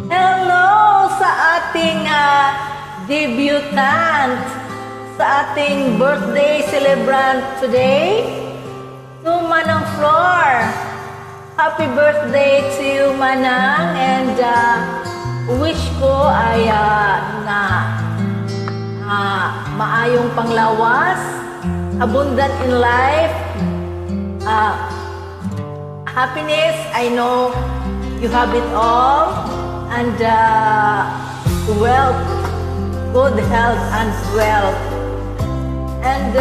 Hello sa ating debutant, sa ating birthday celebrant today, to Manang Flor. Happy birthday to you, Manang, and wish ko ay maayong panglawas, abundant in life, happiness. I know you have it all, and wealth, good health and wealth. And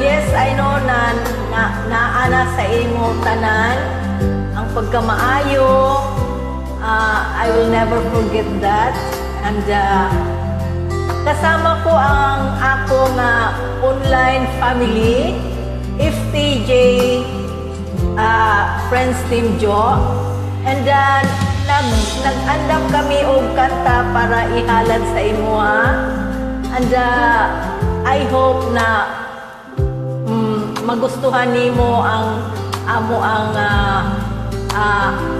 yes, I know na naana sa imo tanan ang pagkamaayo. I will never forget that. And kasama ko ang akong online family, FTJ Friends Team Jo. And nag-andam kami og kanta para ihalad sa imo and I hope na magustuhan nimo ang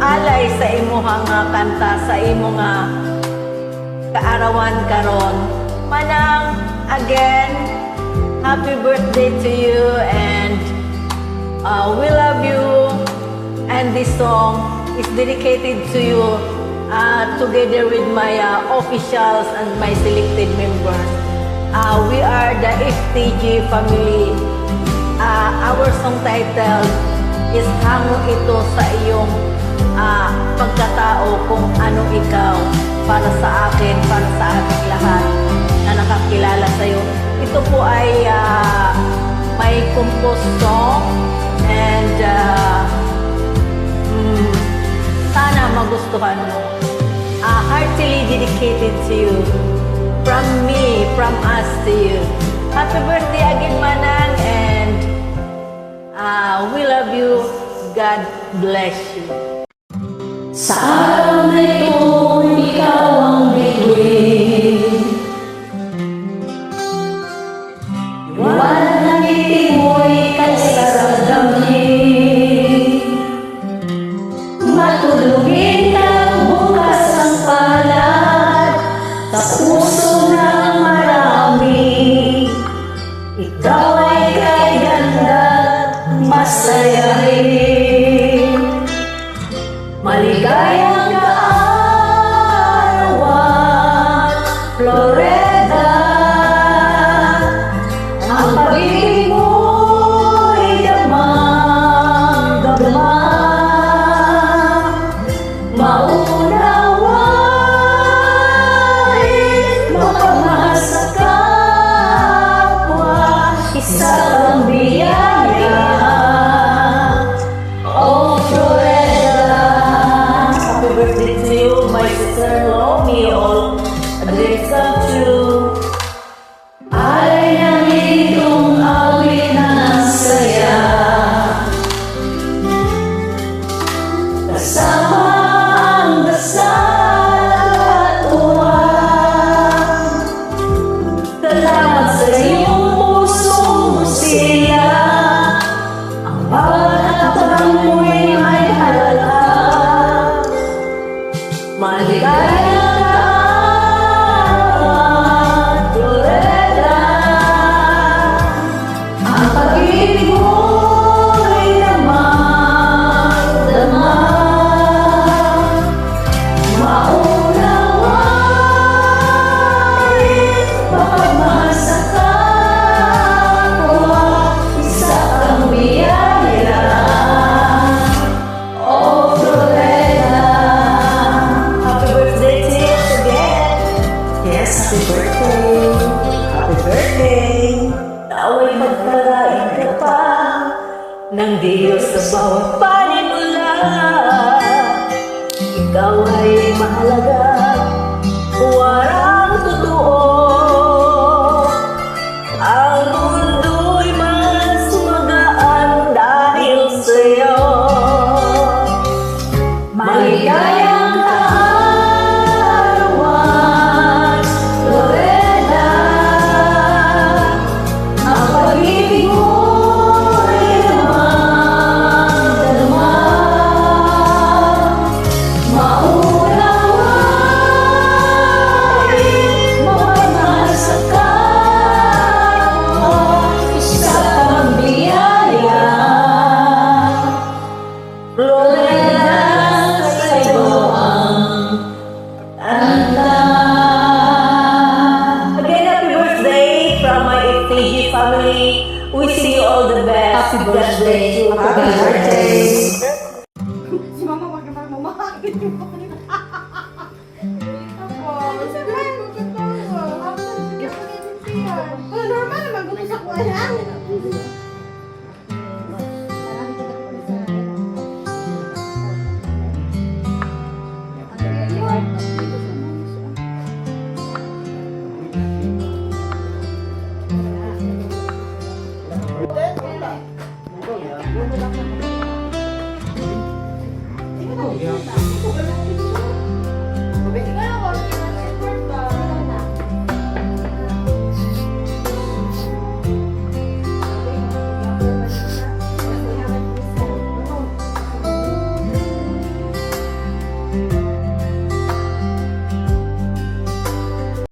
alay sa imo kanta sa imo kaarawan karon. Manang, again, happy birthday to you, and we love you, and this song is dedicated to you, together with my officials and my selected members. We are the FTG family. Our song title is Hango Ito sa iyong pagkatao, kung ano ikaw para sa akin, para sa ating lahat na nakakilala sa iyo. Ito po ay may composed song, and sana magustuhan mo. Heartily dedicated to you. From me, from us to you. Happy birthday again, Manang, and we love you. God bless you. Sa araw na ito, ikaw ang bituin. Wala na ngiti mo'y kasarap damhin. Matulungin kang bukas ang palad sa puso ng marami. Ikaw ay kay ganda, masayahin. Maligayang kaarawan, Florida. Ang pag-ibig mo'y damang-damang. Maunawain, mapagmahal sa kapwa, isa ang biyaya. Oh, Florida. Happy birthday to you, my sister-in-law, me all dreams come true. Alay ng itong awit ng saya, kasama ang dasal at uwan. Salamat sa iyong pusong siya, ang bawat habang mo'y may halaga. Maligayang kaarawan, Florida. Ang pag-ibig mo'y damang-damang. Maunawain, mapagmahal sa kapwa, isa kang biyaya. Oh, Florida. Happy birthday to you again. Yes, happy birthday. Happy birthday. Naway magpalain ka pa ng Diyos sa bawat panimula. Ikaw ay mahalaga. Wala